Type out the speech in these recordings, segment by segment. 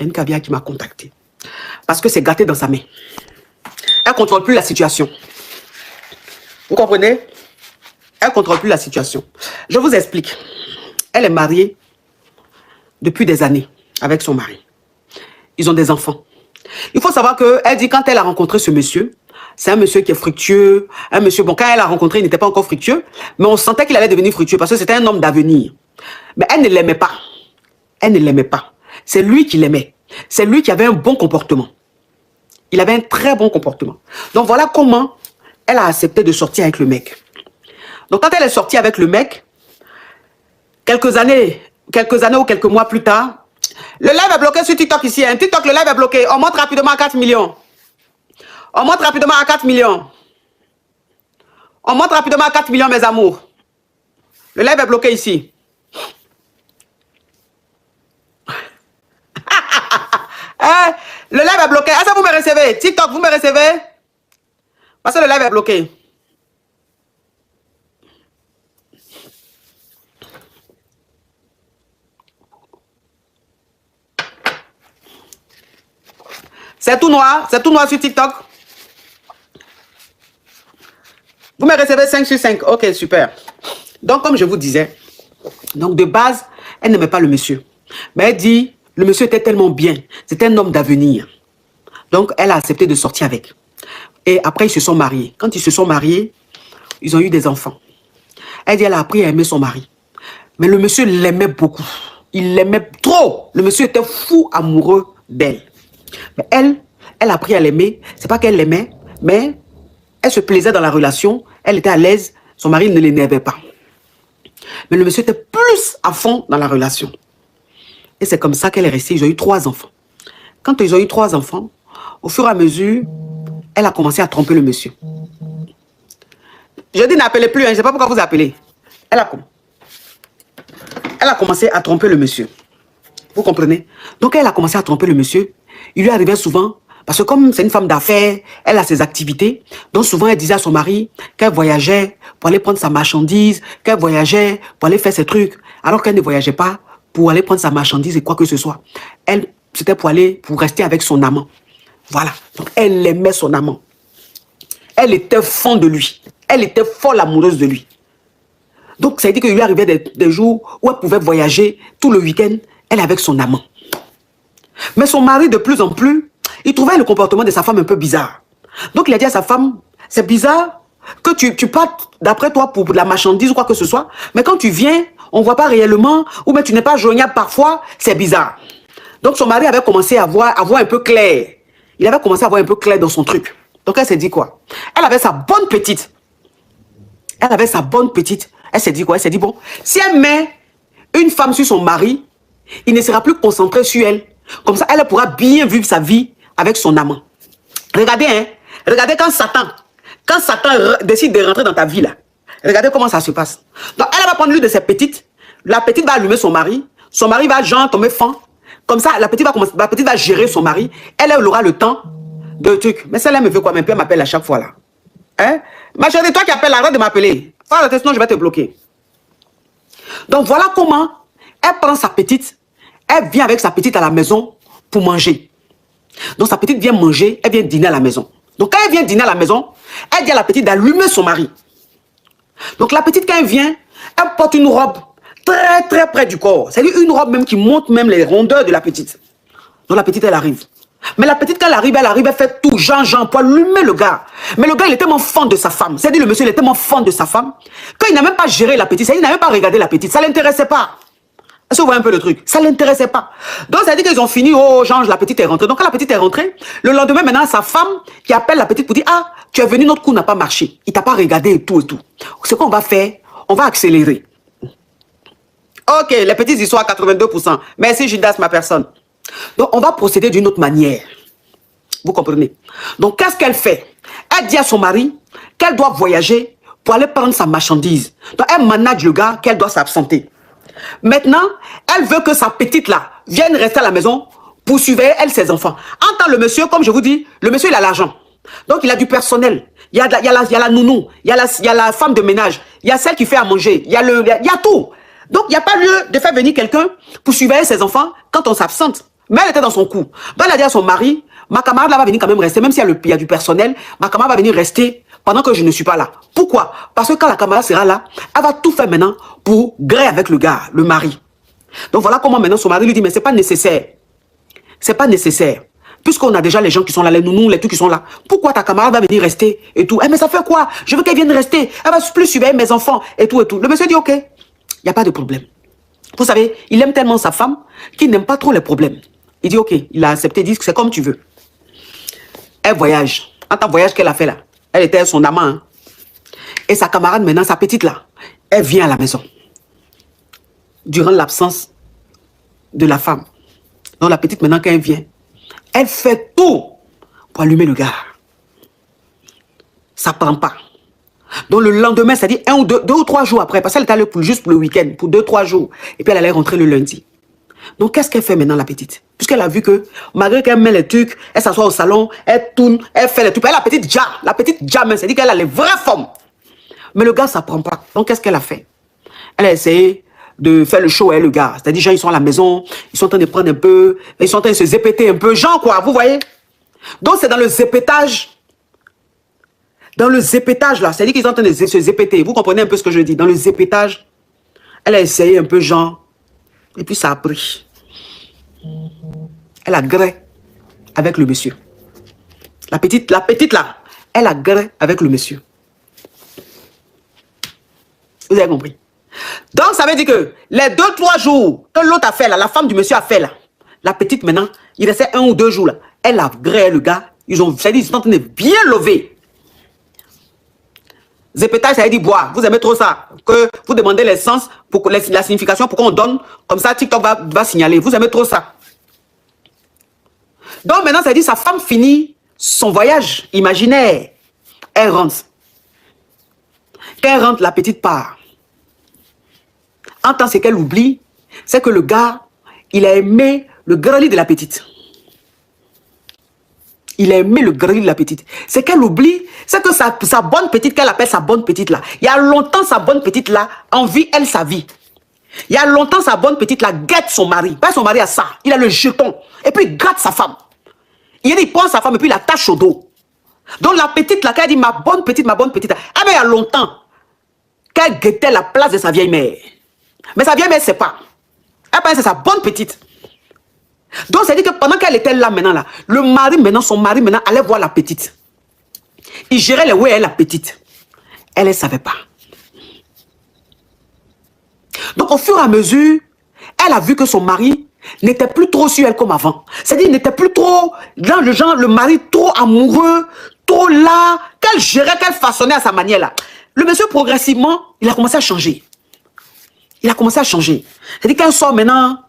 Il y a une caviar qui m'a contacté. Parce que c'est gâté dans sa main. Elle ne contrôle plus la situation. Vous comprenez? Elle ne contrôle plus la situation. Je vous explique. Elle est mariée depuis des années avec son mari. Ils ont des enfants. Il faut savoir qu'elle dit quand elle a rencontré ce monsieur, c'est un monsieur qui est fructueux, un monsieur, bon, quand elle l'a rencontré, il n'était pas encore fructueux, mais on sentait qu'il allait devenir fructueux parce que c'était un homme d'avenir. Mais elle ne l'aimait pas. Elle ne l'aimait pas. C'est lui qui l'aimait. C'est lui qui avait un bon comportement. Il avait un très bon comportement. Donc voilà comment elle a accepté de sortir avec le mec. Donc quand elle est sortie avec le mec, quelques années ou quelques mois plus tard, le live est bloqué sur TikTok ici. Hein. TikTok, le live est bloqué. On monte rapidement à 4 millions. On monte rapidement à 4 millions. On monte rapidement à 4 millions, mes amours. Le live est bloqué ici. Hein? Le live est bloqué. Est-ce que vous me recevez? TikTok, vous me recevez? Parce que le live est bloqué. C'est tout noir sur TikTok. Vous me recevez 5 sur 5. Ok, super. Donc, comme je vous disais, donc de base, elle n'aimait pas le monsieur. Mais elle dit, le monsieur était tellement bien. C'était un homme d'avenir. Donc, elle a accepté de sortir avec. Et après, ils se sont mariés. Quand ils se sont mariés, ils ont eu des enfants. Elle dit, elle a appris à aimer son mari. Mais le monsieur l'aimait beaucoup. Il l'aimait trop. Le monsieur était fou amoureux d'elle. Mais elle a appris à l'aimer. C'est pas qu'elle l'aimait, mais elle se plaisait dans la relation. Elle était à l'aise. Son mari ne l'énervait pas. Mais le monsieur était plus à fond dans la relation. Et c'est comme ça qu'elle est restée. Ils ont eu 3 enfants. Quand ils ont eu 3 enfants, au fur et à mesure, elle a commencé à tromper le monsieur. Je dis n'appelez plus, hein, je ne sais pas pourquoi vous appelez. Elle a commencé à tromper le monsieur. Vous comprenez? Donc elle a commencé à tromper le monsieur. Il lui arrivait souvent, parce que comme c'est une femme d'affaires, elle a ses activités. Donc souvent elle disait à son mari qu'elle voyageait pour aller prendre sa marchandise, qu'elle voyageait pour aller faire ses trucs, alors qu'elle ne voyageait pas pour aller prendre sa marchandise et quoi que ce soit. Elle, c'était pour rester avec son amant. Voilà. Donc elle aimait son amant. Elle était fond de lui. Elle était folle amoureuse de lui. Donc ça veut dire qu'il lui arrivait des jours où elle pouvait voyager tout le week-end, elle avec son amant. Mais son mari, de plus en plus, il trouvait le comportement de sa femme un peu bizarre. Donc il a dit à sa femme, c'est bizarre que tu partes d'après toi pour de la marchandise ou quoi que ce soit, mais quand tu viens, on ne voit pas réellement, ou même tu n'es pas joignable parfois, c'est bizarre. Donc son mari avait commencé à voir un peu clair. Il avait commencé à voir un peu clair dans son truc. Donc elle s'est dit quoi? Elle avait sa bonne petite. Elle s'est dit quoi? Elle s'est dit, bon, si elle met une femme sur son mari, il ne sera plus concentré sur elle. Comme ça, elle pourra bien vivre sa vie avec son amant. Regardez, hein. Regardez quand Satan décide de rentrer dans ta vie, là. Regardez comment ça se passe. Donc, elle va prendre l'une de ses petites. La petite va allumer son mari. Son mari va, genre, tomber fan. Comme ça, la petite va gérer son mari. Elle aura le temps de trucs. Mais celle-là me veut quoi? Même elle m'appelle à chaque fois, là. Hein? Ma chérie, toi qui appelles, arrête de m'appeler. Sinon, je vais te bloquer. Donc, voilà comment elle prend sa petite. Elle vient avec sa petite à la maison pour manger. Donc, sa petite vient manger, elle vient dîner à la maison. Donc, quand elle vient dîner à la maison, elle dit à la petite d'allumer son mari. Donc, la petite, quand elle vient, elle porte une robe très, très près du corps. C'est-à-dire une robe même qui montre même les rondeurs de la petite. Donc, la petite, elle arrive. Mais la petite, quand elle arrive, elle fait tout, Jean, pour allumer le gars. Mais le gars, il est tellement fan de sa femme. C'est-à-dire, le monsieur, il est tellement fan de sa femme, qu'il n'a même pas géré la petite. C'est-à-dire, il n'a même pas regardé la petite. Ça ne l'intéressait pas. Est-ce que vous voyez un peu le truc? Ça ne l'intéressait pas. Donc, ça veut dire qu'ils ont fini, oh, Jean, la petite est rentrée. Donc, quand la petite est rentrée, le lendemain, maintenant, sa femme qui appelle la petite pour dire, ah, tu es venu, notre coup n'a pas marché. Il t'a pas regardé et tout et tout. Ce qu'on va faire, on va accélérer. Ok, les petites histoires, 82%. Merci, Judas, ma personne. Donc, on va procéder d'une autre manière. Vous comprenez? Donc, qu'est-ce qu'elle fait? Elle dit à son mari qu'elle doit voyager pour aller prendre sa marchandise. Donc, elle manage le gars qu'elle doit s'absenter. Maintenant, elle veut que sa petite là vienne rester à la maison pour surveiller elle ses enfants. En tant que le monsieur, comme je vous dis, le monsieur il a l'argent. Donc il a du personnel. Il y a la nounou, il y a la femme de ménage, il y a celle qui fait à manger, il y a tout. Donc il n'y a pas lieu de faire venir quelqu'un pour surveiller ses enfants quand on s'absente. Mais elle était dans son coup. Donc elle a dit à son mari, ma camarade là va venir quand même rester, même s'il y a du personnel, ma camarade va venir rester pendant que je ne suis pas là. Pourquoi? Parce que quand la camarade sera là, elle va tout faire maintenant pour griller avec le gars, le mari. Donc voilà comment maintenant son mari lui dit, mais c'est pas nécessaire. C'est pas nécessaire. Puisqu'on a déjà les gens qui sont là, les nounous, les trucs qui sont là. Pourquoi ta camarade va venir rester et tout? Eh, mais ça fait quoi? Je veux qu'elle vienne rester. Elle va plus surveiller mes enfants et tout et tout. Le monsieur dit, ok, il n'y a pas de problème. Vous savez, il aime tellement sa femme qu'il n'aime pas trop les problèmes. Il dit, ok, il a accepté, il dit que c'est comme tu veux. Elle voyage. En tant que voyage qu'elle a fait là, elle était son amant. Hein. Et sa camarade maintenant, sa petite là, elle vient à la maison. Durant l'absence de la femme. Donc la petite maintenant, quand elle vient, elle fait tout pour allumer le gars. Ça ne prend pas. Donc le lendemain, c'est-à-dire 2 ou 3 jours après, parce qu'elle est allée juste pour le week-end, pour 2-3 jours. Et puis elle allait rentrer le lundi. Donc qu'est-ce qu'elle fait maintenant la petite? Puisqu'elle a vu que, malgré qu'elle met les trucs, elle s'assoit au salon, elle tourne, elle fait les trucs. Elle, la petite jambe, c'est-à-dire qu'elle a les vraies formes. Mais le gars, ça ne prend pas. Donc qu'est-ce qu'elle a fait? Elle a essayé de faire le show avec le gars. C'est-à-dire, gens, ils sont à la maison, ils sont en train de prendre un peu, ils sont en train de se zépéter un peu, genre quoi, vous voyez? Donc c'est dans le zépétage. Dans le zépétage là, c'est-à-dire qu'ils sont en train de se zépéter. Vous comprenez un peu ce que je dis? Dans le zépétage, elle a essayé un peu genre, et puis ça a pris. Elle a gré avec le monsieur. La petite là, elle a gré avec le monsieur. Vous avez compris? Donc ça veut dire que les 2-3 jours que l'autre a fait là, la femme du monsieur a fait là, la petite maintenant, il restait 1 ou 2 jours là, elle a gré le gars, ils sont en train de bien lever. Zépétage, ça veut dire boire. Vous aimez trop ça. Que vous demandez l'essence, la signification, pour qu'on donne. Comme ça, TikTok va signaler. Vous aimez trop ça. Donc maintenant, ça veut dire sa femme finit son voyage imaginaire. Elle rentre. Quand elle rentre, la petite part. En tant ce qu'elle oublie, c'est que le gars, il a aimé le grand lit de la petite. Il a aimé le grand lit de la petite. C'est qu'elle oublie, c'est que sa bonne petite, qu'elle appelle sa bonne petite là. Il y a longtemps, sa bonne petite là, envie elle sa vie. Il y a longtemps, sa bonne petite là, guette son mari. Pas son mari a ça. Il a le jeton. Et puis, il gratte sa femme. Il prend sa femme et puis il l'attache au dos. Donc, la petite là, qu'elle dit, ma bonne petite là. Ah, mais il y a longtemps qu'elle guettait la place de sa vieille mère. Mais sa vieille mère, c'est pas. Elle pense que c'est sa bonne petite. Donc, c'est-à-dire que pendant qu'elle était là maintenant, là, le mari maintenant, son mari maintenant, allait voir la petite. Il gérait les ouais, elle, la petite. Elle ne savait pas. Donc, au fur et à mesure, elle a vu que son mari n'était plus trop sur elle comme avant. C'est-à-dire, il n'était plus trop dans le genre, le mari trop amoureux, trop là, qu'elle gérait, qu'elle façonnait à sa manière là. Le monsieur, progressivement, il a commencé à changer. Il a commencé à changer. C'est-à-dire, quand elle sort maintenant,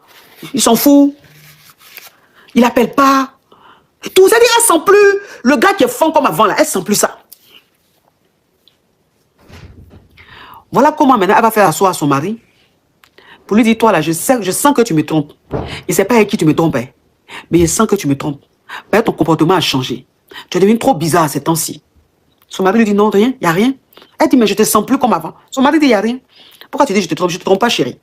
il s'en fout. Il n'appelle pas. Et tout. C'est-à-dire, elle ne sent plus le gars qui est fond comme avant là. Elle ne sent plus ça. Voilà comment maintenant elle va faire asseoir son mari. Pour lui dire, toi là, je sens que tu me trompes. Il ne sait pas avec qui tu me trompes. Hein. Mais je sens que tu me trompes. Ben, ton comportement a changé. Tu es devenu trop bizarre ces temps-ci. Son mari lui dit, non, rien, il n'y a rien. Elle dit, mais je ne te sens plus comme avant. Son mari dit, il n'y a rien. Pourquoi tu dis, je te trompe? Je ne te trompe pas, chérie.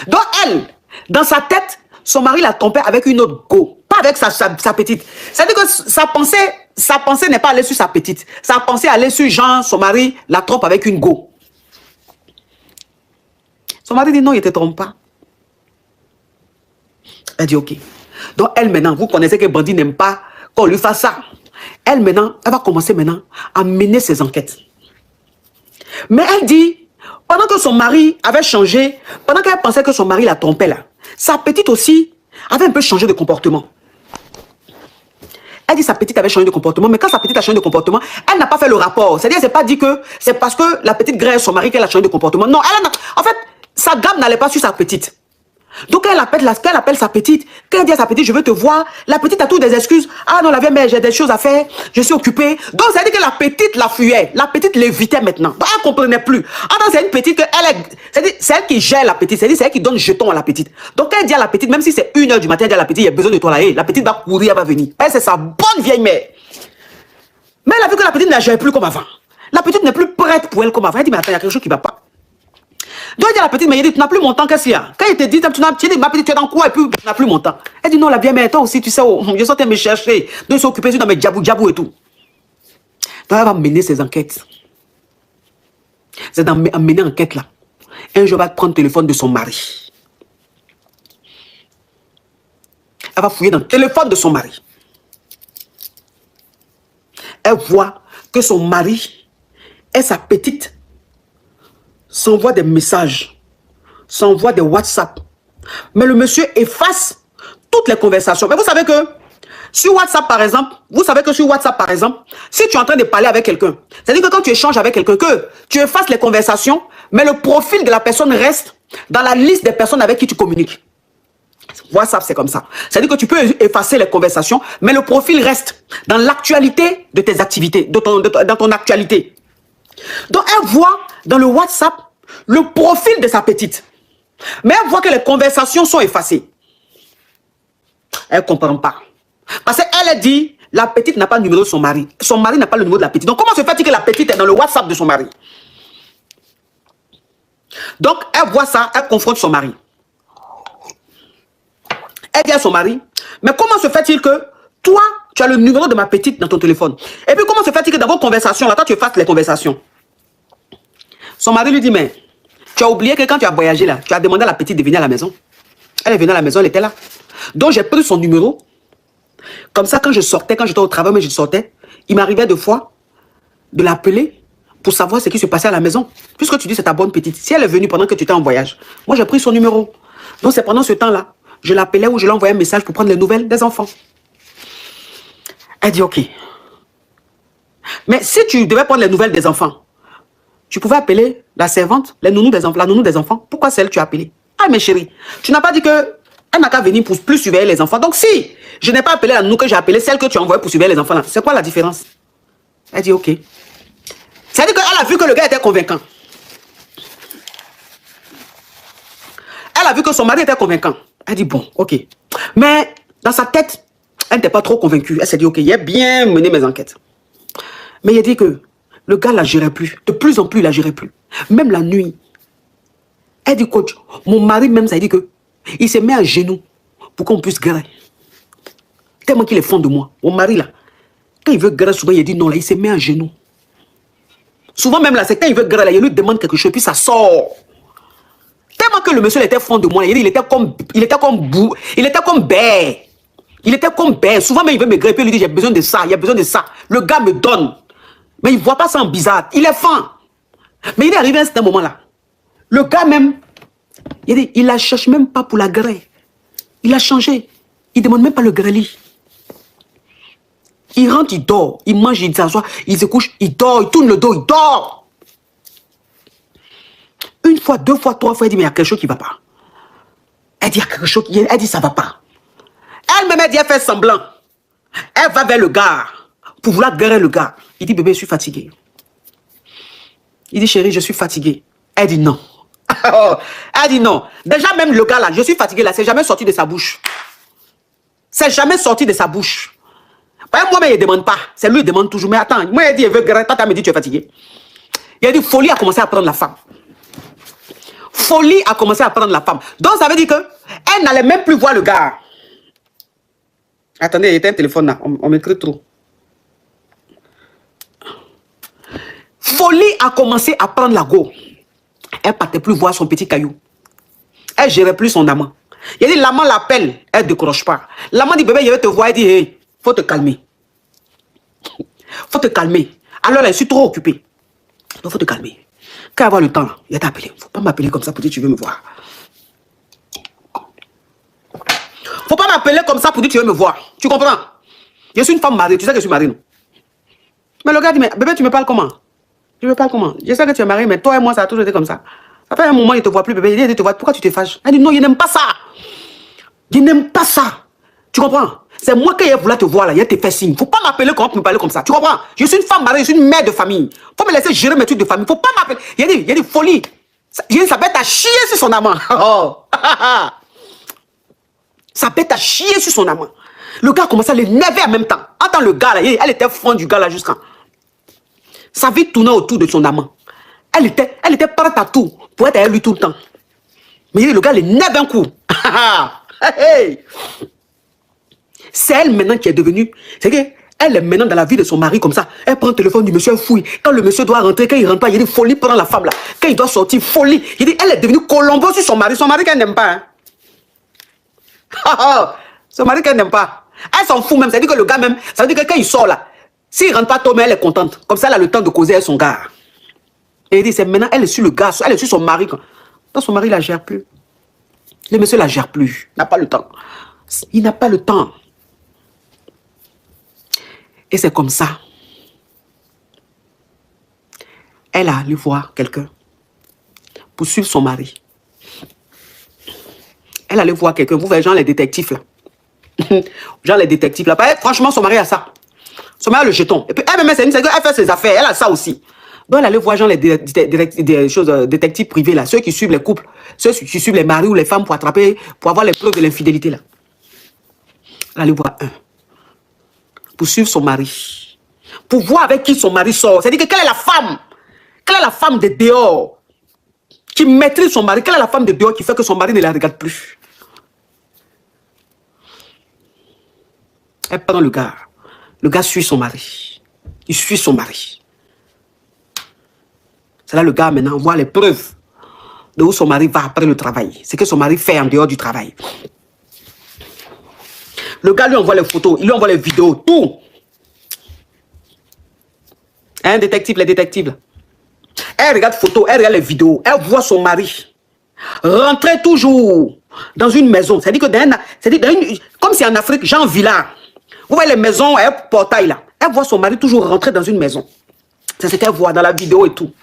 Donc elle, dans sa tête, son mari l'a trompée avec une autre go. Pas avec sa petite. C'est-à-dire que sa pensée n'est pas allée sur sa petite. Sa pensée allait sur Jean, son mari la trompe avec une go. Son mari dit non, il ne te trompe pas. Elle dit ok. Donc elle maintenant, vous connaissez que Bandit n'aime pas qu'on lui fasse ça. Elle maintenant, elle va commencer maintenant à mener ses enquêtes. Mais elle dit, pendant que son mari avait changé, pendant qu'elle pensait que son mari la trompait là, sa petite aussi avait un peu changé de comportement. Elle dit sa petite avait changé de comportement, mais quand sa petite a changé de comportement, elle n'a pas fait le rapport. C'est-à-dire, c'est pas dit que c'est parce que la petite graisse son mari qu'elle a changé de comportement. Non, en fait, sa gamme n'allait pas sur sa petite. Donc, elle appelle sa petite. Quand elle dit à sa petite, je veux te voir, la petite a toutes des excuses. Ah non, la vieille mère, j'ai des choses à faire, je suis occupée. Donc, ça veut dire que la petite la fuyait. La petite l'évitait maintenant. Donc, elle ne comprenait plus. Ah non, c'est une petite, c'est elle qui gère la petite. C'est elle qui donne jeton à la petite. Donc, elle dit à la petite, même si c'est 1 h du matin, elle dit à la petite, il y a besoin de toi là. La petite va courir, elle va venir. Elle, c'est sa bonne vieille mère. Mais elle a vu que la petite ne la gère plus comme avant. La petite n'est plus prête pour elle comme avant. Elle dit, mais attends, il y a quelque chose qui ne va pas. Donc il dit à la petite, mais il dit, tu n'as plus mon temps, qu'est-ce qu'il y a? Quand il te dit, tu dis, ma petite, tu es dans quoi et puis tu n'as plus mon temps. Elle dit, non, la bien, mais toi aussi, tu sais, oh, je sortais me chercher. Donc ils sont occupés dans mes djabou et tout. Donc elle va mener ses enquêtes. C'est dans mener enquête là. Un jour, elle va prendre le téléphone de son mari. Elle va fouiller dans le téléphone de son mari. Elle voit que son mari et sa petite s'envoient des messages, s'envoient des WhatsApp. Mais le monsieur efface toutes les conversations. Mais vous savez que sur WhatsApp, par exemple, si tu es en train de parler avec quelqu'un, c'est-à-dire que quand tu échanges avec quelqu'un, que tu effaces les conversations, mais le profil de la personne reste dans la liste des personnes avec qui tu communiques. WhatsApp, c'est comme ça. C'est-à-dire que tu peux effacer les conversations, mais le profil reste dans l'actualité de tes activités, dans ton actualité. Donc, elle voit dans le WhatsApp le profil de sa petite. Mais elle voit que les conversations sont effacées. Elle ne comprend pas. Parce qu'elle dit, la petite n'a pas le numéro de son mari. Son mari n'a pas le numéro de la petite. Donc, comment se fait-il que la petite est dans le WhatsApp de son mari? Donc, elle voit ça, elle confronte son mari. Elle dit à son mari, mais comment se fait-il que toi, tu as le numéro de ma petite dans ton téléphone? Et puis, comment se fait-il que dans vos conversations, là, toi, tu fasses les conversations? Son mari lui dit, mais tu as oublié que quand tu as voyagé là, tu as demandé à la petite de venir à la maison. Elle est venue à la maison, elle était là. Donc, j'ai pris son numéro. Comme ça, quand je sortais, quand j'étais au travail, mais je sortais, il m'arrivait deux fois de l'appeler pour savoir ce qui se passait à la maison. Puisque tu dis c'est ta bonne petite. Si elle est venue pendant que tu étais en voyage, moi, j'ai pris son numéro. Donc, c'est pendant ce temps-là, je l'appelais ou je lui envoyais un message pour prendre les nouvelles des enfants. Elle dit, ok. Mais si tu devais prendre les nouvelles des enfants, tu pouvais appeler la servante, la nounou des enfants. Pourquoi c'est elle que tu as appelé? Ah, mais chérie, tu n'as pas dit que elle n'a qu'à venir pour plus surveiller les enfants. Donc, si je n'ai pas appelé la nounou que j'ai appelée, celle que tu as envoyée pour surveiller les enfants, c'est quoi la différence? Elle dit, ok. C'est-à-dire qu'elle a vu que le gars était convaincant. Elle a vu que son mari était convaincant. Elle dit, bon, ok. Mais dans sa tête, elle n'était pas trop convaincue. Elle s'est dit, ok, il a bien mené mes enquêtes. Mais il a dit que le gars ne la gérait plus. De plus en plus, il ne la gérait plus. Même la nuit. Elle dit, coach, mon mari même, ça a dit que il s'est mis à genoux pour qu'on puisse guérir. Tellement qu'il est fond de moi. Mon mari, là, quand il veut guérir, souvent, il dit non, là, il s'est mis à genoux. Souvent, même là, c'est quand il veut guérir, là, il lui demande quelque chose, puis ça sort. Tellement que le monsieur était fond de moi, il était comme bête. Il était comme bête. Souvent, même, il veut me guérir, puis il lui dit, j'ai besoin de ça, il y a besoin de ça. Le gars me donne. Mais il ne voit pas ça en bizarre. Il est fin. Mais il est arrivé à ce moment-là. Le gars même, il ne la cherche même pas pour la grêle. Il a changé. Il ne demande même pas le grêlis. Il rentre, il dort. Il mange, il s'assoit, il se couche, il dort, il tourne le dos, il dort. Une fois, deux fois, trois fois, il dit, mais il y a quelque chose qui ne va pas. Elle dit, il y a quelque chose, elle dit, ça ne va pas. Elle-même, elle dit, elle fait semblant. Elle va vers le gars pour vouloir guérir le gars. Il dit, bébé, je suis fatigué. Il dit, chérie, je suis fatigué. Elle dit, non. Elle dit, non. Déjà, même le gars là, je suis fatigué là, c'est jamais sorti de sa bouche. C'est jamais sorti de sa bouche. Moi, mais il ne demande pas. C'est lui qui demande toujours. Mais attends, moi, il dit, il veut guérir. Toi, tu me dit, tu es fatigué. Il a dit, folie a commencé à prendre la femme. Folie a commencé à prendre la femme. Donc, ça veut dire qu'elle n'allait même plus voir le gars. Attendez, il y a un téléphone là. On m'écrit trop. Folie a commencé à prendre la go. Elle ne partait plus voir son petit caillou. Elle ne gérait plus son amant. Il a dit, l'amant l'appelle. Elle ne décroche pas. L'amant dit, bébé, je vais te voir. Elle dit, hey, faut te calmer. Faut te calmer. Alors là, je suis trop occupé. Donc, faut te calmer. Quand avoir le temps, là, il va t'appeler. Faut pas m'appeler comme ça pour dire tu veux me voir. Faut pas m'appeler comme ça pour dire tu veux me voir. Tu comprends? Je suis une femme mariée. Tu sais que je suis mariée, non? Mais le gars dit, mais bébé, tu me parles comment? Je me parle comment? Je sais que tu es mariée, mais toi et moi, ça a toujours été comme ça. Après un moment, il ne te voit plus, bébé. Il dit, te voit. Pourquoi tu te fâches? Elle dit, non, il n'aime pas ça. Il n'aime pas ça. Tu comprends? C'est moi qui ai voulu te voir là. Il te fait signe. Faut pas m'appeler quand on me parler comme ça. Tu comprends? Je suis une femme mariée, je suis une mère de famille. Faut me laisser gérer mes trucs de famille. Faut pas m'appeler. Il y a des folies. Il dit, ça bête à chier sur son amant. Oh. Ça bête à chier sur son amant. Le gars a commencé à l'énerver en même temps. Entends le gars là, elle était fond du gars là jusqu'à. Sa vie tournait autour de son amant. Elle était prête à tout pour être avec lui tout le temps. Mais le gars, il nève un coup. Hey. C'est elle maintenant qui est devenue. C'est qu'elle est maintenant dans la vie de son mari comme ça. Elle prend le téléphone du monsieur, elle fouille. Quand le monsieur doit rentrer, quand il rentre pas, il dit folie, prend la femme là. Quand il doit sortir, folie. Il dit, elle est devenue Colombo sur son mari. Son mari qu'elle n'aime pas. Hein. Son mari qu'elle n'aime pas. Elle s'en fout même. Ça veut dire que le gars même, ça veut dire que quand il sort là, s'il rentre pas tôt, mais elle est contente. Comme ça, elle a le temps de causer avec son gars. Et il dit, c'est maintenant, elle est sur le gars, elle est sur son mari. Donc son mari ne la gère plus. Le monsieur ne la gère plus. Il n'a pas le temps. Il n'a pas le temps. Et c'est comme ça. Elle a allé voir quelqu'un pour suivre son mari. Elle allait voir quelqu'un. Vous voyez, genre les détectives là. Genre les détectives là. Franchement, son mari a ça. Son mari a le jeton. Et puis elle-même, elle fait ses affaires. Elle a ça aussi. Donc elle allait voir genre les détectives privés là. Ceux qui suivent les couples. Ceux qui suivent les maris ou les femmes pour attraper, pour avoir les preuves de l'infidélité là. Elle allait voir un. Pour suivre son mari. Pour voir avec qui son mari sort. C'est-à-dire que quelle est la femme? Quelle est la femme de dehors qui maîtrise son mari? Quelle est la femme de dehors qui fait que son mari ne la regarde plus? Elle prend le gars. Le gars suit son mari. Il suit son mari. C'est là le gars maintenant voit les preuves de où son mari va après le travail. C'est que son mari fait en dehors du travail. Le gars lui envoie les photos, il lui envoie les vidéos, tout. Hein, détective, les détectives là. Elle regarde les photos, elle regarde les vidéos, elle voit son mari rentrer toujours dans une maison. C'est-à-dire que comme c'est en Afrique, genre villa. Vous voyez les maisons, un portail là. Elle voit son mari toujours rentrer dans une maison. C'est ce qu'elle voit dans la vidéo et tout.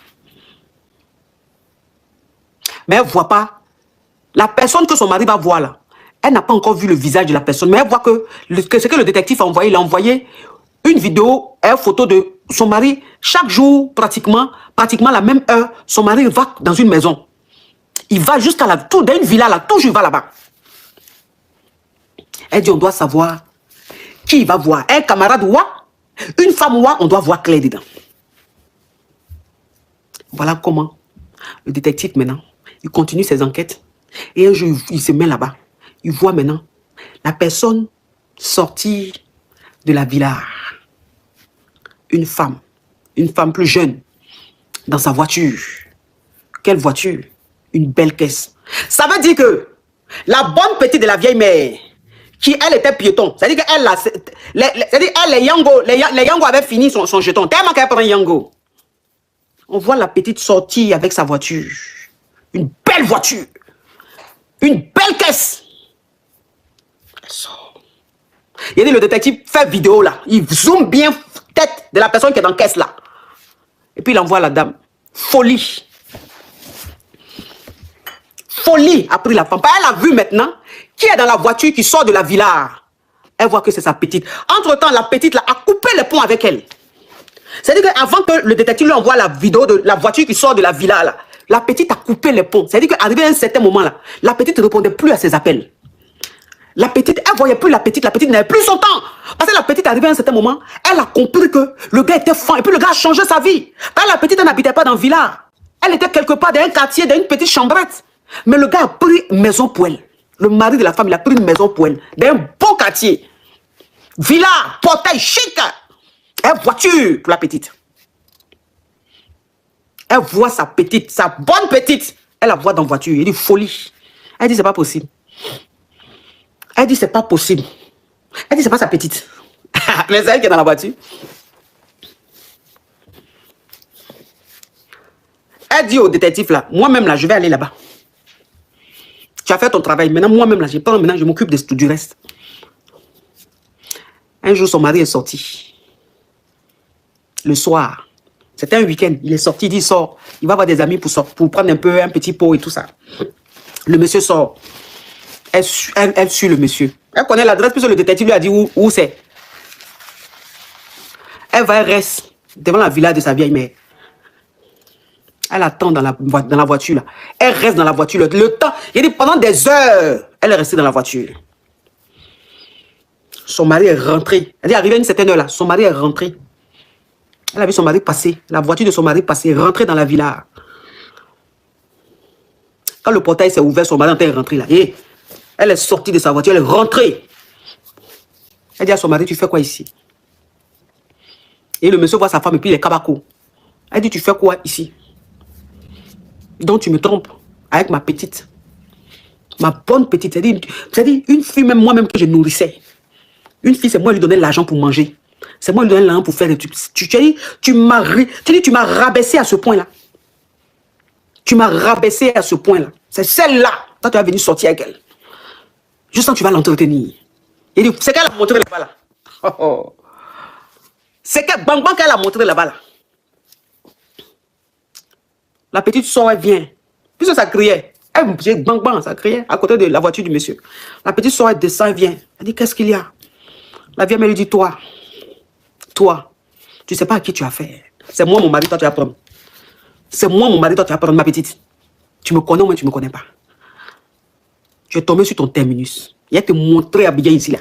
Mais elle ne voit pas la personne que son mari va voir là. Elle n'a pas encore vu le visage de la personne. Mais elle voit que ce que le détective a envoyé, il a envoyé une vidéo, une photo de son mari. Chaque jour, pratiquement la même heure, son mari va dans une maison. Il va jusqu'à dans une villa là, toujours il va là-bas. Elle dit, on doit savoir qui il va voir. Un camarade ouah, une femme ouah, on doit voir clair dedans. Voilà comment le détective maintenant, il continue ses enquêtes. Et un jour, il se met là-bas. Il voit maintenant la personne sortir de la villa. Une femme plus jeune, dans sa voiture. Quelle voiture? Une belle caisse. Ça veut dire que la bonne petite de la vieille mère, qui elle était piéton, c'est-à-dire qu'elle, les Yango avaient fini son jeton, tellement qu'elle prend Yango. On voit la petite sortir avec sa voiture. Une belle voiture. Une belle caisse. Elle sort. Il dit le détective fait vidéo là. Il zoome bien tête de la personne qui est dans la caisse là. Et puis il envoie la dame. Folie. Folie a pris la femme. Elle a vu maintenant qui est dans la voiture qui sort de la villa. Elle voit que c'est sa petite. Entre-temps, la petite là a coupé les ponts avec elle. C'est-à-dire qu'avant que le détective lui envoie la vidéo de la voiture qui sort de la villa là, la petite a coupé les ponts. C'est-à-dire qu'arrivé à un certain moment là, la petite ne répondait plus à ses appels. La petite, elle ne voyait plus la petite n'avait plus son temps. Parce que la petite, arrivée à un certain moment, elle a compris que le gars était franc. Et puis le gars a changé sa vie. Parce que la petite, elle n'habitait pas dans le village. Elle était quelque part dans un quartier, dans une petite chambrette. Mais le gars a pris une maison pour elle. Le mari de la femme, il a pris une maison pour elle. Dans un beau quartier. Villa, portail chic. Une voiture pour la petite. Elle voit sa petite, sa bonne petite. Elle la voit dans la voiture. Elle dit folie. Elle dit c'est pas possible. Elle dit c'est pas possible. Elle dit c'est pas sa petite. Mais c'est elle qui est dans la voiture. Elle dit au détective là, moi-même là, je vais aller là-bas. Tu as fait ton travail. Maintenant, moi-même là, je m'occupe du reste. Un jour, son mari est sorti. Le soir. C'était un week-end. Il est sorti, il dit, il sort. Il va voir des amis pour prendre un petit pot et tout ça. Le monsieur sort. Elle suit le monsieur. Elle connaît l'adresse, puisque le détective lui a dit où c'est. Elle reste devant la villa de sa vieille mère. Elle attend dans la voiture là. Elle reste dans la voiture. Le temps, il dit pendant des heures, elle est restée dans la voiture. Son mari est rentré. Elle est arrivée à une certaine heure là. Son mari est rentré. Elle a vu son mari passer. La voiture de son mari passer, rentrer dans la villa. Quand le portail s'est ouvert, son mari est rentré là. Et elle est sortie de sa voiture, elle est rentrée. Elle dit à son mari, tu fais quoi ici? Et le monsieur voit sa femme et puis il est cabako. Elle dit, tu fais quoi ici? Donc tu me trompes avec ma petite. Ma bonne petite. C'est-à-dire, une fille, même moi-même que je nourrissais. Une fille, c'est moi lui donner l'argent pour manger. C'est moi lui donner l'argent pour faire des trucs. Tu m'as rabaissé à ce point-là. Tu m'as rabaissé à ce point-là. C'est celle-là. Toi, tu vas venir sortir avec elle. Juste quand tu vas l'entretenir. Il dit, c'est qu'elle a montré là-bas là. Oh, oh. C'est qu'elle a montré là-bas là. La petite sort, elle vient. Puisque ça criait. Elle, bang bang, ça criait à côté de la voiture du monsieur. La petite sort, elle descend, elle vient. Elle dit, qu'est-ce qu'il y a? La vieille, elle lui dit, toi, tu ne sais pas à qui tu as fait. C'est moi, mon mari, toi, tu vas prendre. C'est moi, mon mari, toi, tu vas prendre, ma petite. Tu me connais ou tu ne me connais pas. Tu es tombé sur ton terminus. Il a te montré à bien ici, là.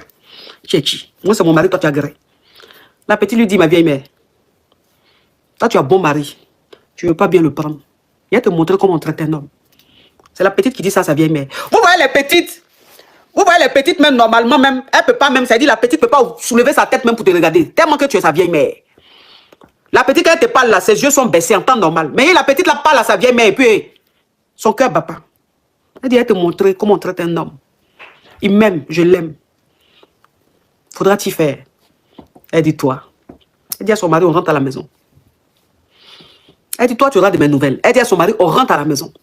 Tchéchi. Moi, c'est mon mari, toi, tu as gré. La petite lui dit, ma vieille mère, toi, tu as bon mari. Tu ne veux pas bien le prendre. Il a te montrer comment on traite un homme. C'est la petite qui dit ça à sa vieille mère. Vous voyez les petites? Vous voyez les petites, même normalement, même, elle ne peut pas même, ça dit la petite ne peut pas soulever sa tête même pour te regarder. Tellement que tu es sa vieille mère. La petite, quand elle te parle là, ses yeux sont baissés en temps normal. Mais la petite là parle à sa vieille mère et puis son cœur bat pas. Elle dit, elle te montrer comment on traite un homme. Il m'aime, je l'aime. Faudra-t-il faire? Elle dit, toi. Elle dit à son mari, on rentre à la maison. Elle dit, toi, tu auras de mes nouvelles. Elle dit à son mari, on rentre à la maison.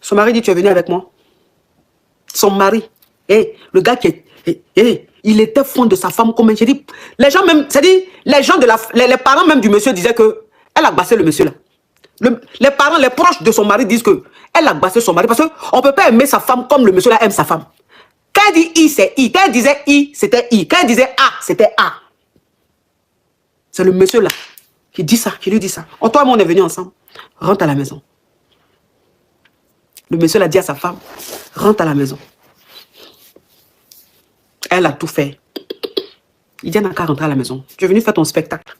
Son mari dit, tu es venu avec moi? Son mari, le gars qui est, il était fond de sa femme comme j'ai dit, les gens même, c'est-à-dire, les gens de les parents même du monsieur disaient que elle a bassé le monsieur là. Les parents, les proches de son mari disent que elle a bassé son mari parce qu'on ne peut pas aimer sa femme comme le monsieur là aime sa femme. Quand elle dit I, c'est I. Quand elle disait I, c'était I. Quand elle disait A, c'était A. C'est le monsieur là qui dit ça, qui lui dit ça. Oh, toi et moi, on est venus ensemble. Rentre à la maison. Le monsieur l'a dit à sa femme, rentre à la maison. Elle a tout fait. Il dit, n'a qu'à rentrer à la maison. Tu es venu faire ton spectacle.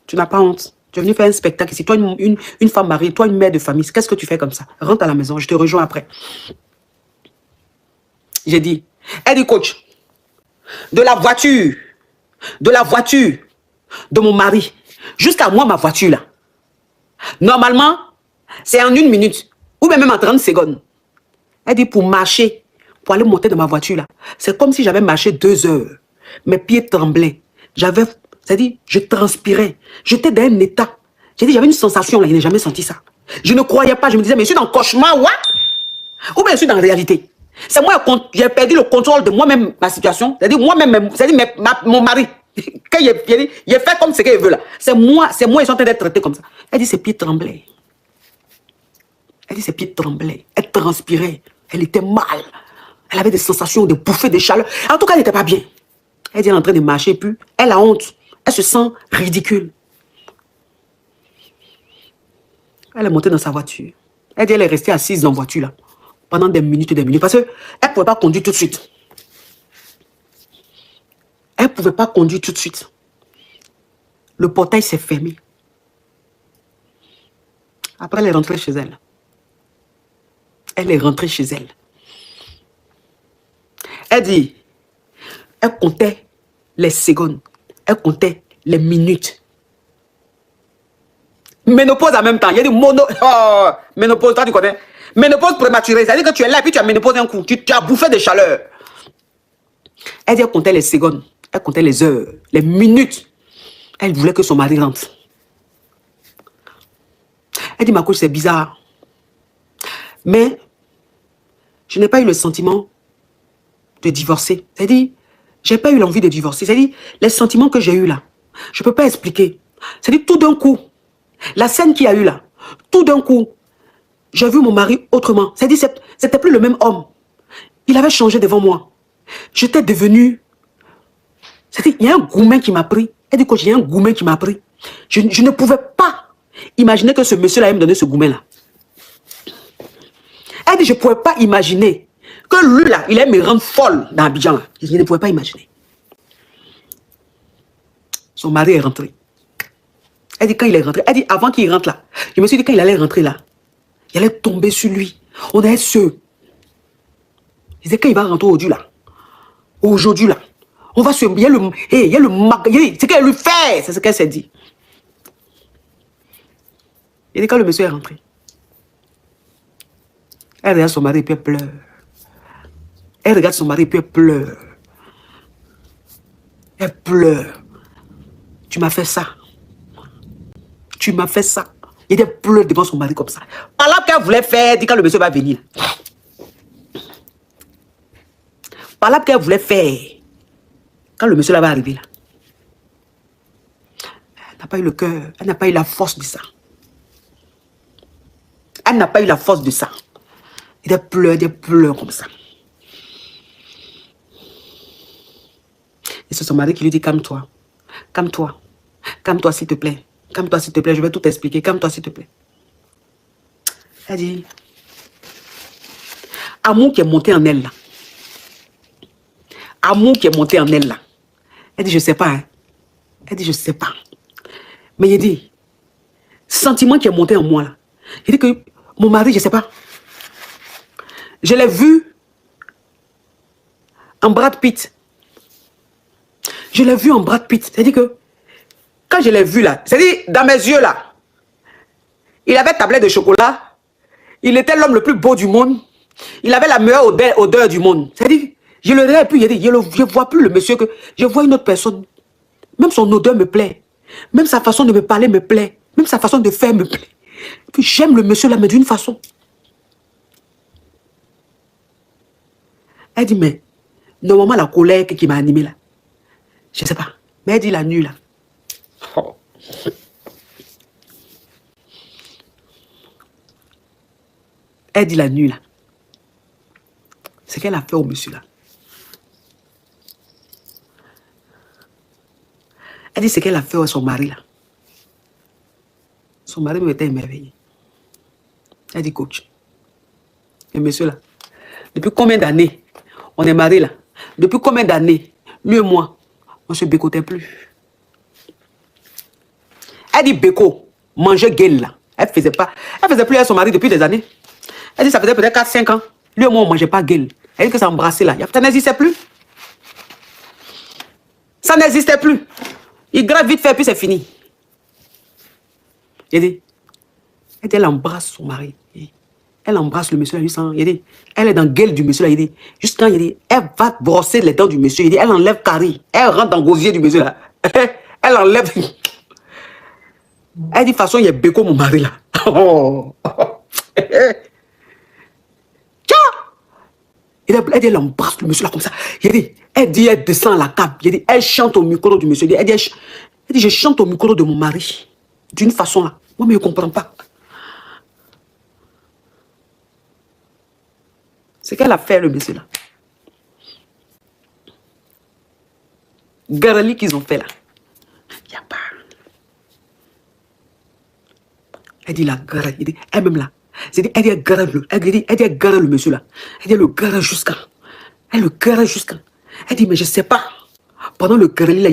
Tu n'as pas honte. Tu es venu faire un spectacle ici. Toi, une femme mariée, toi, une mère de famille. Qu'est-ce que tu fais comme ça? Rentre à la maison, je te rejoins après. J'ai dit, elle dit, coach, de la voiture de mon mari, jusqu'à moi, ma voiture là. Normalement, c'est en 1 minute, ou même en 30 secondes. Elle dit, pour marcher, pour aller monter dans ma voiture là, c'est comme si j'avais marché 2 heures. Mes pieds tremblaient. C'est-à-dire, je transpirais. J'étais dans un état. J'ai dit, j'avais une sensation là, je n'ai jamais senti ça. Je ne croyais pas, je me disais, mais je suis dans le cauchemar, what? Ou bien je suis dans la réalité. C'est moi, j'ai perdu le contrôle de moi-même, ma situation. C'est-à-dire, moi-même, c'est-à-dire, mon mari, quand il fait comme ce qu'il veut là. C'est moi, ils sont en train d'être traités comme ça. Elle dit, ses pieds tremblaient. Elle dit, ses pieds tremblaient. Elle transpirait. Elle était mal. Elle avait des sensations de bouffer de chaleur. En tout cas, elle n'était pas bien. Elle dit, elle est en train de marcher, puis elle a honte. Elle se sent ridicule. Elle est montée dans sa voiture. Elle dit, elle est restée assise dans la voiture là. Pendant des minutes et des minutes. Parce qu'elle ne pouvait pas conduire tout de suite. Elle ne pouvait pas conduire tout de suite. Le portail s'est fermé. Après, elle est rentrée chez elle. Elle est rentrée chez elle. Elle dit, elle comptait les secondes. Elle comptait les minutes. Ménopause en même temps. Il y a du ménopause, toi tu connais. Ménopause prématurée. C'est-à-dire que tu es là et puis tu as ménopause d'un coup. Tu as bouffé de chaleur. Elle dit, elle comptait les secondes. Elle comptait les heures, les minutes. Elle voulait que son mari rentre. Elle dit, ma coach, c'est bizarre. Mais je n'ai pas eu le sentiment de divorcer. C'est-à-dire, je n'ai pas eu l'envie de divorcer. C'est-à-dire, les sentiments que j'ai eus là, je ne peux pas expliquer. C'est-à-dire, tout d'un coup, la scène qu'il y a eu là, tout d'un coup, j'ai vu mon mari autrement. C'est-à-dire, c'était plus le même homme. Il avait changé devant moi. J'étais devenue... C'est-à-dire, il y a un gourmet qui m'a pris. Elle dit, coach, il y a un gourmet qui m'a pris. Je ne pouvais pas imaginer que ce monsieur-là allait me donner ce gourmet-là. Elle dit, je ne pouvais pas imaginer que lui, là, il allait me rendre folle dans Abidjan. Je ne pouvais pas imaginer. Son mari est rentré. Elle dit, quand il est rentré, elle dit, avant qu'il rentre là, je me suis dit, quand il allait rentrer là, Il allait tomber sur lui. On est sûr. Il disait, quand il va rentrer aujourd'hui là, on va se... Il y a le... C'est qu'elle lui fait. C'est ce qu'elle s'est dit. Il dit, quand le monsieur est rentré, elle regarde son mari et puis elle pleure. Elle regarde son mari et puis elle pleure. Elle pleure. Tu m'as fait ça. Tu m'as fait ça. Il était pleure devant son mari comme ça. Par là qu'elle voulait faire, dit quand le monsieur va venir. Par là qu'elle voulait faire, quand le monsieur là va arriver là. Elle n'a pas eu le cœur, elle n'a pas eu la force de ça. Elle n'a pas eu la force de ça. Il était pleure comme ça. Et c'est son mari qui lui dit, calme-toi. Calme-toi. Calme-toi s'il te plaît. Calme-toi s'il te plaît, je vais tout expliquer. Calme-toi s'il te plaît. Elle dit, amour qui est monté en elle là. Amour qui est monté en elle là. Elle dit, je sais pas. Hein. Elle dit, je sais pas. Mais il dit, sentiment qui est monté en moi là. Il dit que mon mari, je sais pas. Je l'ai vu en Brad Pitt. Je l'ai vu en Brad Pitt. C'est-à-dire que quand je l'ai vu là, c'est-à-dire dans mes yeux là, il avait tablette de chocolat. Il était l'homme le plus beau du monde. Il avait la meilleure odeur du monde. C'est-à-dire, je le regarde plus, je ne vois plus le monsieur que... Je vois une autre personne. Même son odeur me plaît. Même sa façon de me parler me plaît. Même sa façon de faire me plaît. Puis j'aime le monsieur là, mais d'une façon. Elle dit, mais normalement la colère qui m'a animé là, je ne sais pas. Mais elle dit la nuit là. Oh. Elle dit la nuit là. C'est qu'elle a fait au monsieur là. Elle dit ce qu'elle a fait à son mari là. Son mari me était émerveillé. Elle dit, coach, le monsieur là, depuis combien d'années on est mariés là? Depuis combien d'années, lui et moi, on ne se bécotait plus? Elle dit, béco, manger gueule là. Elle faisait plus avec son mari depuis des années. Elle dit, ça faisait peut-être 4-5 ans. Lui et moi, on ne mangeait pas gueule. Elle dit que ça embrassait là. Ça n'existait plus. Ça n'existait plus. Il grave vite fait, puis c'est fini. Elle embrasse son mari. Elle embrasse le monsieur. Elle est dans la gueule du monsieur. Juste quand elle va brosser les dents du monsieur. Elle enlève carré. Elle rentre dans le gosier du monsieur. Là. Elle enlève. Elle dit, de toute façon, il y a béco mon mari là. Oh. Elle embrasse le monsieur là comme ça. Elle descend à la table. Elle chante au micro du monsieur. Elle dit, je chante au micro de mon mari. D'une façon là. Moi, mais je ne comprends pas. C'est qu'elle a fait le monsieur là. Garali qu'ils ont fait là. Il n'y a pas. Elle dit la garage. Elle-même là. Elle dit elle garage le monsieur là. Elle dit le garage jusqu'à. Elle le garage jusqu'à. Elle dit mais je ne sais pas. Pendant le garali là,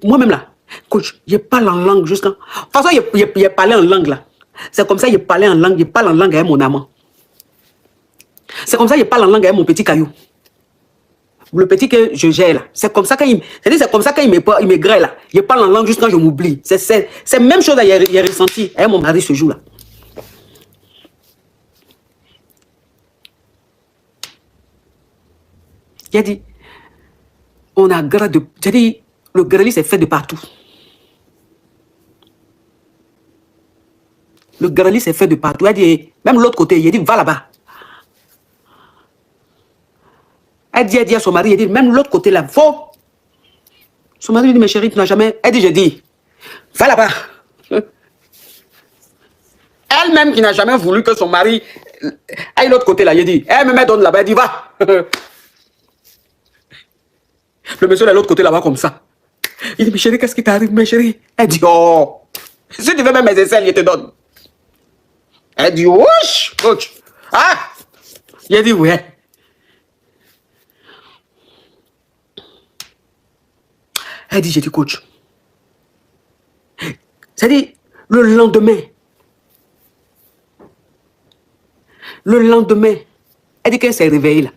moi-même là, coach, je parle en langue jusqu'à. De toute façon, il parlé en langue là. C'est comme ça il parlait en langue. Il parle en langue avec mon amant. C'est comme ça qu'il parle en langue avec mon petit caillou. Le petit que je gère là. C'est comme ça quand il me grêle là. Il parle en langue juste quand je m'oublie. C'est la même chose qu'il a ressenti avec mon mari ce jour là. Il a dit, on a gras de... J'ai dit, le grêle c'est fait de partout. Le grêle c'est fait de partout. Il a dit, même l'autre côté, il a dit, va là-bas. Elle dit à son mari, elle dit, même l'autre côté là, faut. Son mari lui dit, mais chérie, tu n'as jamais... Elle dit, je dis, va là-bas. Elle-même qui n'a jamais voulu que son mari aille l'autre côté là, il dit, elle me donne là-bas, elle dit, va. Le monsieur de l'autre côté là-bas comme ça. Il dit, mais chérie, qu'est-ce qui t'arrive, ma chérie? Elle dit, oh, si tu veux même mes aisselles, il te donne. Elle dit, wesh, coach. Ah, il a dit, ouais. Elle dit, j'ai dit, coach. C'est-à-dire, le lendemain, Le lendemain, elle dit qu'elle s'est réveillée là.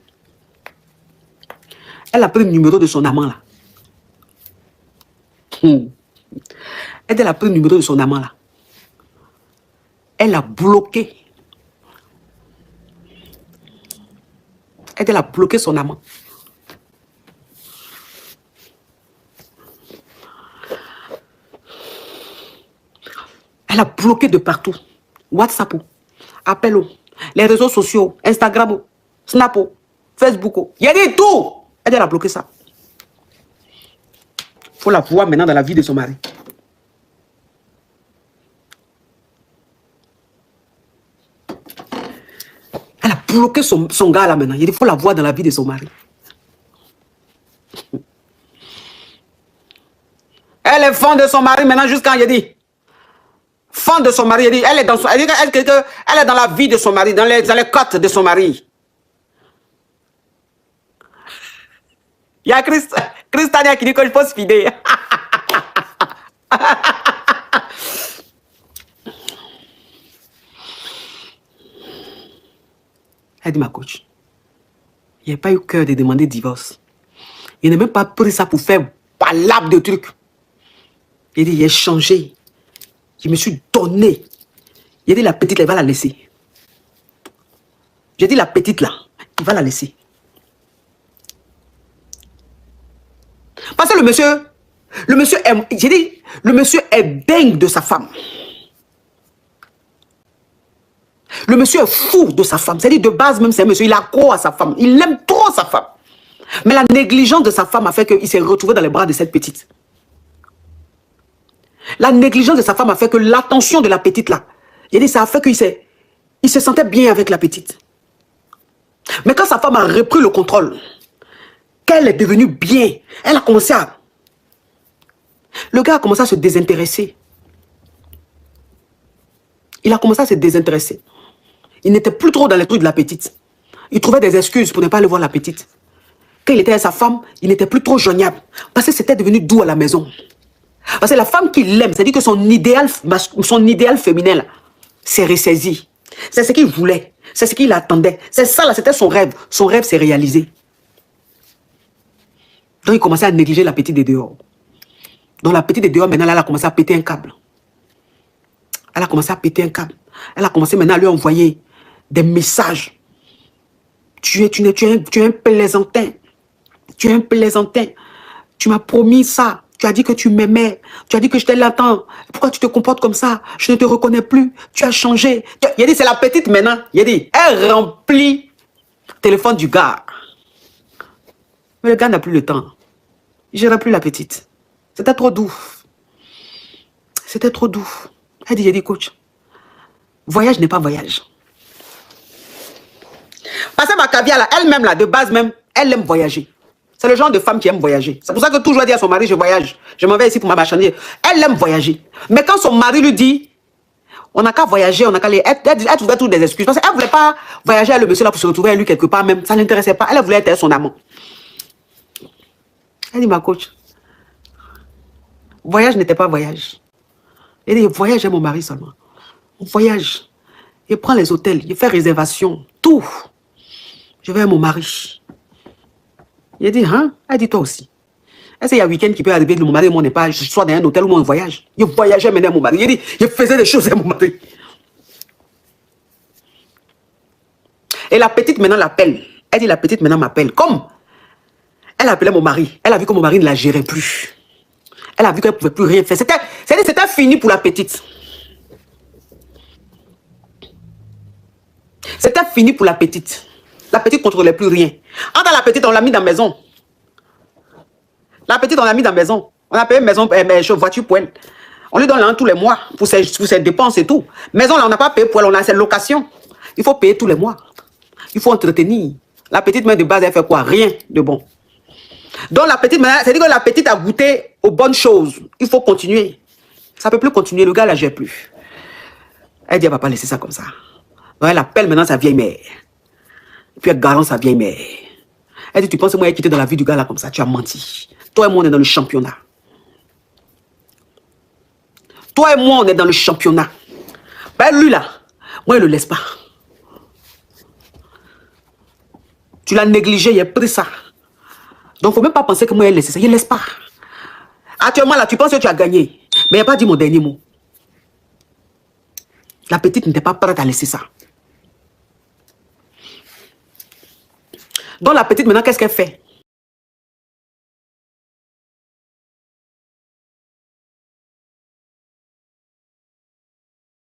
Elle a pris le numéro de son amant là. Elle a pris le numéro de son amant là. Elle a bloqué. Elle a bloqué son amant. Elle a bloqué de partout. WhatsApp, appel, les réseaux sociaux, Instagram, Snap, Facebook. Il y a dit tout. Elle a bloqué ça. Il faut la voir maintenant dans la vie de son mari. Elle a bloqué son gars là maintenant. Il faut la voir dans la vie de son mari. Elle est fan de son mari maintenant jusqu'à il a dit. Fan de son mari, elle dit, elle est dans son, elle est dans la vie de son mari, dans les côtes de son mari. Il y a Christania qui dit que je peux se fider. Elle dit, ma coach, il n'y a pas eu cœur de demander divorce. Il n'a même pas pris ça pour faire palabre de trucs. Il dit, il a changé. Je me suis donné. Il a dit, la petite, elle va la laisser. J'ai dit, la petite là, il va la laisser. Parce que le monsieur est, j'ai dit, le monsieur est dingue de sa femme. Le monsieur est fou de sa femme. C'est-à-dire, de base même, c'est un monsieur, il accro à sa femme. Il aime trop sa femme. Mais la négligence de sa femme a fait qu'il s'est retrouvé dans les bras de cette petite. La négligence de sa femme a fait que l'attention de la petite là, j'ai dit, ça a fait qu'il se sentait bien avec la petite. Mais quand sa femme a repris le contrôle, qu'elle est devenue bien, elle a commencé à... Le gars a commencé à se désintéresser. Il a commencé à se désintéresser. Il n'était plus trop dans les trucs de la petite. Il trouvait des excuses pour ne pas aller voir la petite. Quand il était avec sa femme, il n'était plus trop joignable. Parce que c'était devenu doux à la maison. Parce que la femme qu'il aime, c'est-à-dire que son idéal féminin s'est ressaisi. C'est ce qu'il voulait. C'est ce qu'il attendait. C'est ça, là, c'était son rêve. Son rêve s'est réalisé. Donc, il commençait à négliger la petite de dehors. Donc, la petite de dehors, maintenant, elle a commencé à péter un câble. Elle a commencé à péter un câble. Elle a commencé maintenant à lui envoyer des messages. Tu es un plaisantin. Tu es un plaisantin. Tu m'as promis ça. Tu as dit que tu m'aimais. Tu as dit que je t'aime longtemps. Pourquoi tu te comportes comme ça? Je ne te reconnais plus. Tu as changé. Il a dit, c'est la petite maintenant. Il a dit, elle remplit le téléphone du gars. Mais le gars n'a plus le temps. Il ne gère plus la petite. C'était trop doux. C'était trop doux. Elle dit, j'ai dit, coach, voyage n'est pas voyage. Parce que ma caviar, là, elle-même, là, de base même, elle aime voyager. C'est le genre de femme qui aime voyager. C'est pour ça que toujours elle dit à son mari, je voyage. Je m'en vais ici pour ma marchandise. Elle aime voyager. Mais quand son mari lui dit, on n'a qu'à voyager, on n'a qu'à aller... Elle trouvait toutes des excuses. Parce qu'elle ne voulait pas voyager avec le monsieur là pour se retrouver avec lui quelque part même. Ça ne l'intéressait pas. Elle voulait être avec son amant. Elle dit, ma coach, voyage n'était pas voyage. Elle dit, voyage avec mon mari seulement. On voyage. Il prend les hôtels, il fait réservation, tout. Je vais avec mon mari. Il dit, hein? Elle dit, toi aussi. Est-ce qu'il y a un week-end qui peut arriver, mon mari et moi n'est pas, je sois dans un hôtel où on voyage. Je voyageais maintenant avec mon mari. Il dit, je faisais des choses avec mon mari. Et la petite maintenant l'appelle. Elle dit, la petite maintenant m'appelle. Comme elle appelait mon mari. Elle a vu que mon mari ne la gérait plus. Elle a vu qu'elle ne pouvait plus rien faire. C'était fini pour la petite. C'était fini pour la petite. La petite ne contrôlait plus rien. Entre la petite, on l'a mis dans la maison. La petite, on l'a mis dans la maison. On a payé une maison, voiture pour elle. On lui donne là tous les mois pour ses dépenses et tout. Maison, là, on n'a pas payé pour elle, on a ses locations. Il faut payer tous les mois. Il faut entretenir. La petite, mais de base, elle fait quoi? Rien de bon. Donc, la petite, c'est-à-dire que la petite a goûté aux bonnes choses. Il faut continuer. Ça ne peut plus continuer. Le gars, là, j'ai plus. Elle dit, elle ne va pas laisser ça comme ça. Donc, elle appelle maintenant sa vieille mère. Puis elle garant sa vieille mère. Elle dit, tu penses que moi, elle quitté dans la vie du gars là comme ça? Tu as menti. Toi et moi, on est dans le championnat. Toi et moi, on est dans le championnat. Ben lui là, moi, il ne le laisse pas. Tu l'as négligé, il a pris ça. Donc, il ne faut même pas penser que moi, elle laisse ça. Il ne laisse pas. Actuellement, là, tu penses que tu as gagné. Mais il n'a pas dit mon dernier mot. La petite n'était pas prête à laisser ça. Donc, la petite, maintenant, qu'est-ce qu'elle fait?